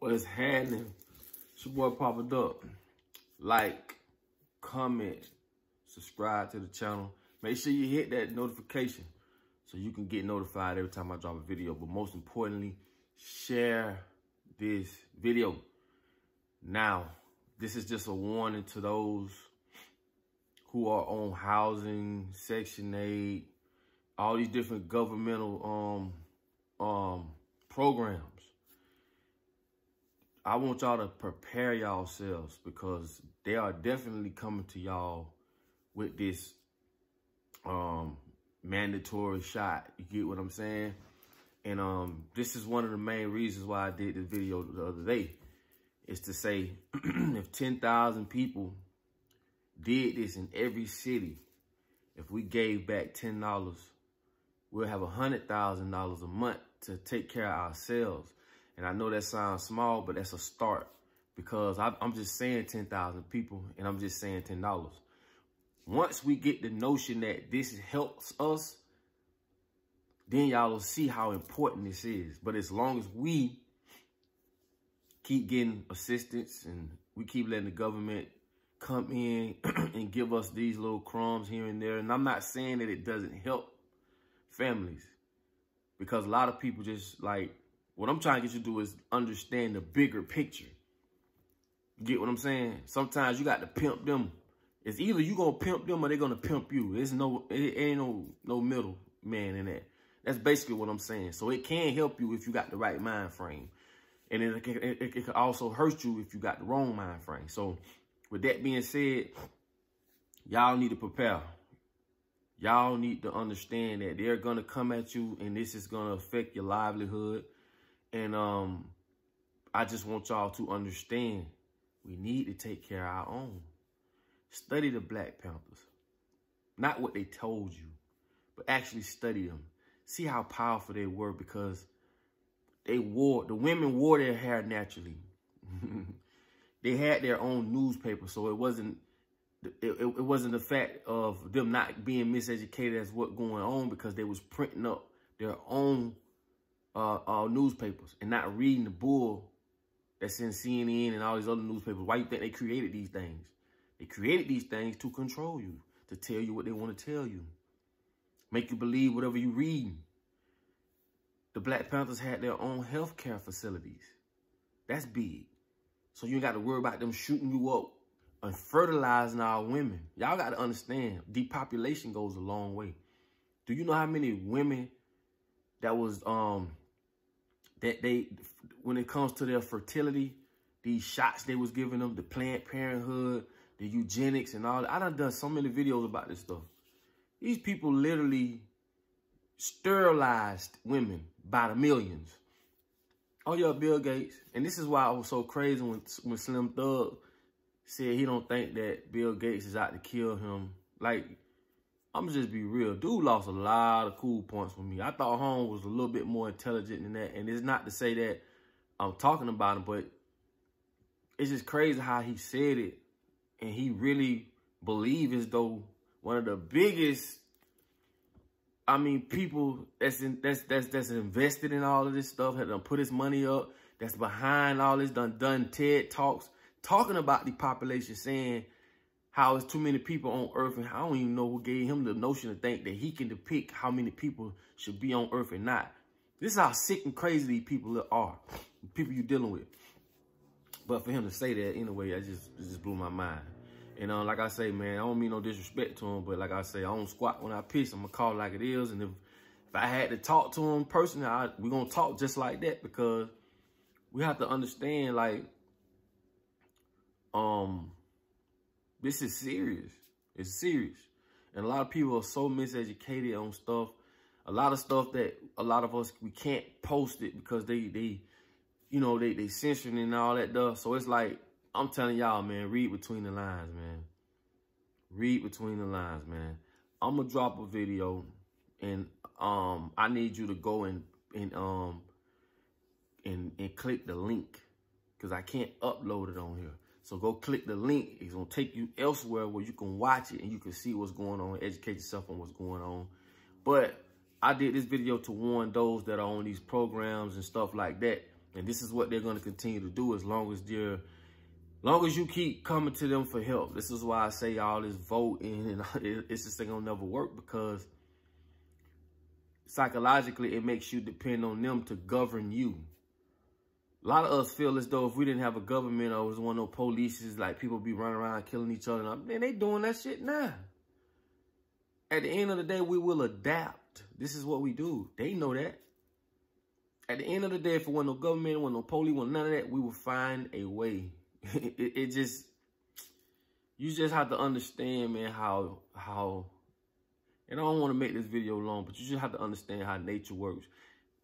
What's happening? It's your boy Papa Duck. Like, comment, subscribe to the channel. Make sure you hit that notification so you can get notified every time I drop a video. But most importantly, share this video. Now, this is just a warning to those who are on housing, Section 8, all these different governmental programs. I want y'all to prepare yourselves because they are definitely coming to y'all with this mandatory shot. You get what I'm saying? And this is one of the main reasons why I did this video the other day, is to say if 10,000 people did this in every city, if we gave back $10, we'll have $100,000 a month to take care of ourselves. And I know that sounds small, but that's a start, because I'm just saying 10,000 people and I'm just saying $10. Once we get the notion that this helps us, then y'all will see how important this is. But as long as we keep getting assistance and we keep letting the government come in and give us these little crumbs here and there, and I'm not saying that it doesn't help families, because a lot of people just like, what I'm trying to get you to do is understand the bigger picture. You get what I'm saying? Sometimes you got to pimp them. It's either you gonna pimp them or they're gonna pimp you. It ain't no middle man in that. That's basically what I'm saying. So it can help you if you got the right mind frame. And it can also hurt you if you got the wrong mind frame. So with that being said, y'all need to prepare. Y'all need to understand that they're gonna come at you and this is gonna affect your livelihood. And I just want y'all to understand, we need to take care of our own. Study the Black Panthers. Not what they told you, but actually study them. See how powerful they were, because the women wore their hair naturally. They had their own newspaper, so it wasn't the fact of them not being miseducated as what's going on, because they was printing up their own newspapers and not reading the bull that's in CNN and all these other newspapers. Why you think they created these things? They created these things to control you, to tell you what they want to tell you, make you believe whatever you read. The Black Panthers had their own healthcare facilities. That's big. So you ain't got to worry about them shooting you up and fertilizing our women. Y'all got to understand, depopulation goes a long way. Do you know how many women that was when it comes to their fertility, these shots they was giving them, the Planned Parenthood, the eugenics and all that. I done so many videos about this stuff. These people literally sterilized women by the millions. Oh yeah, Bill Gates. And this is why I was so crazy when Slim Thug said he don't think that Bill Gates is out to kill him. Like, I'm just be real. Dude lost a lot of cool points for me. I thought Holmes was a little bit more intelligent than that. And it's not to say that I'm talking about him, but it's just crazy how he said it. And he really believed as though one of the biggest, people that's invested in all of this stuff, had done put his money up, that's behind all this, done TED Talks, talking about the population, saying how it's too many people on Earth, and I don't even know who gave him the notion to think that he can depict how many people should be on Earth and not. This is how sick and crazy these people are, the people you're dealing with. But for him to say that anyway, it just blew my mind. And like I say, man, I don't mean no disrespect to him, but like I say, I don't squat when I piss. I'm gonna call it like it is. And if I had to talk to him personally, we're gonna talk just like that, because we have to understand, like, this is serious. It's serious. And a lot of people are so miseducated on stuff. A lot of stuff that a lot of us, we can't post it because they censoring and all that stuff. So it's like, I'm telling y'all, man, read between the lines, man. Read between the lines, man. I'm gonna drop a video, and I need you to go and click the link, because I can't upload it on here. So go click the link. It's gonna take you elsewhere where you can watch it and you can see what's going on, educate yourself on what's going on. But I did this video to warn those that are on these programs and stuff like that, And this is what they're going to continue to do as long as you keep coming to them for help. This is why I say all this voting and it's just going to never work, because psychologically it makes you depend on them to govern you. A lot of us feel as though if we didn't have a government or was one of those polices, like people be running around killing each other. Man, they doing that shit now. At the end of the day, we will adapt. This is what we do. They know that. At the end of the day, if it wasn't no government, wasn't no police, wasn't none of that, we will find a way. You just have to understand, man, how, and I don't want to make this video long, but you just have to understand how nature works.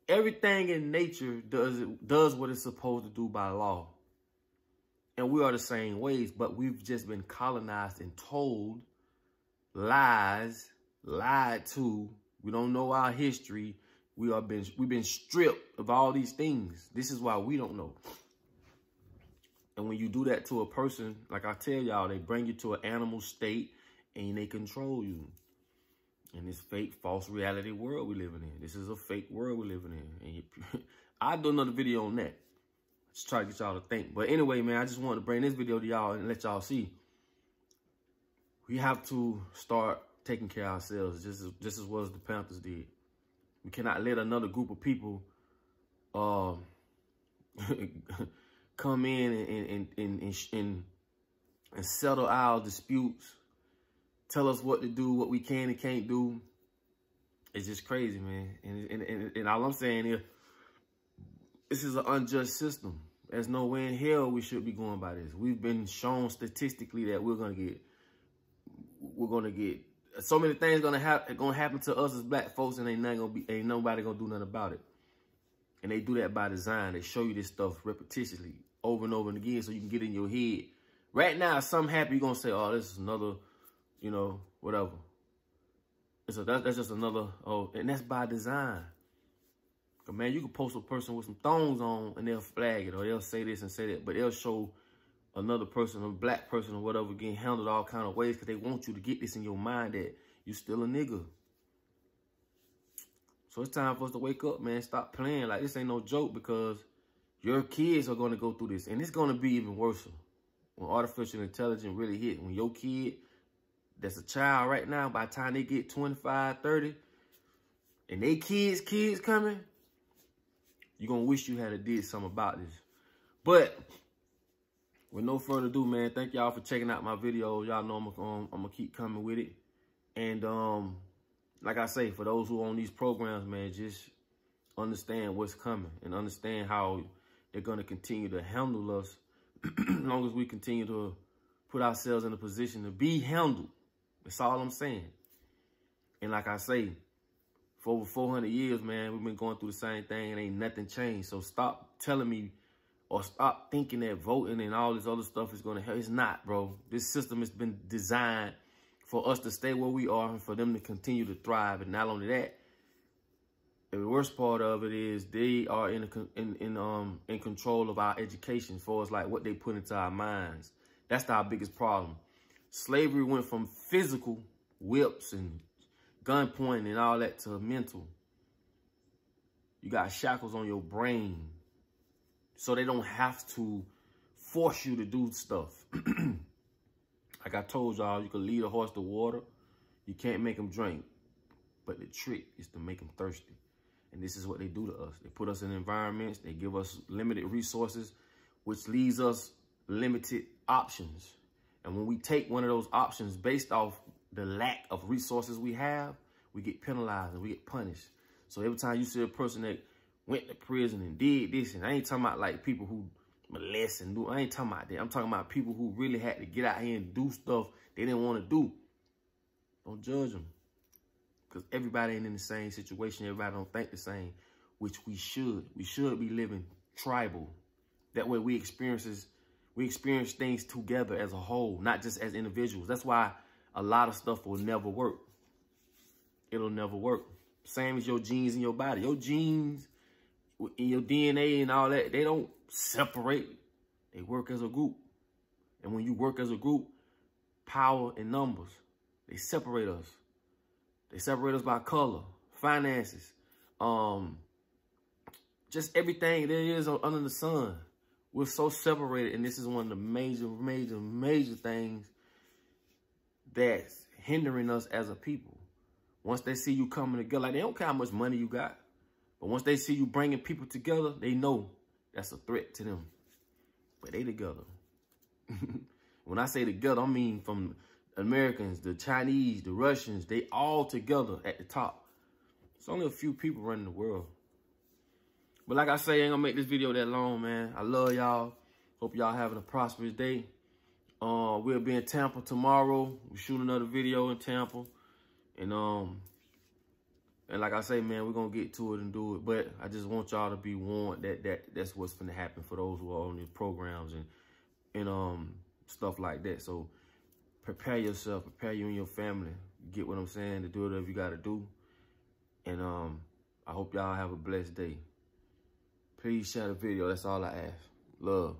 Everything in nature does what it's supposed to do by law. And we are the same ways, but we've just been colonized and told lies, lied to. We don't know our history. We've been stripped of all these things. This is why we don't know. And when you do that to a person, like I tell y'all, they bring you to an animal state and they control you. In this fake, false reality world we living in. This is a fake world we're living in. And I'll do another video on that. Just try to get y'all to think. But anyway, man, I just wanted to bring this video to y'all and let y'all see. We have to start taking care of ourselves, just as well as the Panthers did. We cannot let another group of people come in and settle our disputes, tell us what to do, what we can and can't do. It's just crazy, man. And all I'm saying is, this is an unjust system. There's no way in hell we should be going by this. We've been shown statistically that we're gonna get so many things gonna happen to us as black folks, and ain't nobody gonna do nothing about it. And they do that by design. They show you this stuff repetitiously over and over and again, so you can get in your head. Right now, if something happens, you're gonna say, "Oh, this is another, you know, whatever." That's just another. Oh, and that's by design. But man, you can post a person with some thongs on, and they'll flag it, or they'll say this and say that, but they'll show another person, a black person or whatever, getting handled all kind of ways because they want you to get this in your mind that you still a nigga. So it's time for us to wake up, man. Stop playing. Like, this ain't no joke, because your kids are going to go through this. And it's going to be even worse when artificial intelligence really hit. When your kid that's a child right now, by the time they get 25, 30, and they kids coming, you're going to wish you had did something about this. But with no further ado, man, thank y'all for checking out my videos. Y'all know I'm gonna keep coming with it. And like I say, for those who own these programs, man, just understand what's coming and understand how they're gonna continue to handle us as long as we continue to put ourselves in a position to be handled. That's all I'm saying. And like I say, for over 400 years, man, we've been going through the same thing and ain't nothing changed. So stop telling me, or stop thinking that voting and all this other stuff is going to help. It's not, bro. This system has been designed for us to stay where we are and for them to continue to thrive. And not only that, the worst part of it is they are in control of our education, as far as like what they put into our minds. That's our biggest problem. Slavery went from physical whips and gunpoint and all that to mental. You got shackles on your brain, so they don't have to force you to do stuff. Like I told y'all, you can lead a horse to water. You can't make him drink. But the trick is to make him thirsty. And this is what they do to us. They put us in environments. They give us limited resources, which leaves us limited options. And when we take one of those options based off the lack of resources we have, we get penalized and we get punished. So every time you see a person that went to prison and did this, and I ain't talking about like people who molest and do, I ain't talking about that. I'm talking about people who really had to get out here and do stuff they didn't want to do. Don't judge them. Because everybody ain't in the same situation. Everybody don't think the same, which we should. We should be living tribal. That way we experience things together as a whole, not just as individuals. That's why a lot of stuff will never work. It'll never work. Same as your genes in your body. Your genes in your DNA and all that, they don't separate. They work as a group. And when you work as a group, power and numbers, they separate us. They separate us by color, finances, just everything there is under the sun. We're so separated, and this is one of the major things that's hindering us as a people. Once they see you coming together, like they don't care how much money you got, but once they see you bringing people together, they know that's a threat to them. But they together. When I say together, I mean from Americans, the Chinese, the Russians, they all together at the top. It's only a few people running the world. But like I say, I ain't gonna make this video that long, man. I love y'all. Hope y'all having a prosperous day. We'll be in Tampa tomorrow. We shoot another video in Tampa. And like I say, man, we're gonna get to it and do it. But I just want y'all to be warned that's what's gonna happen for those who are on these programs and stuff like that. So prepare yourself, prepare you and your family. Get what I'm saying? To do whatever you gotta do. And I hope y'all have a blessed day. Please share the video. That's all I ask. Love.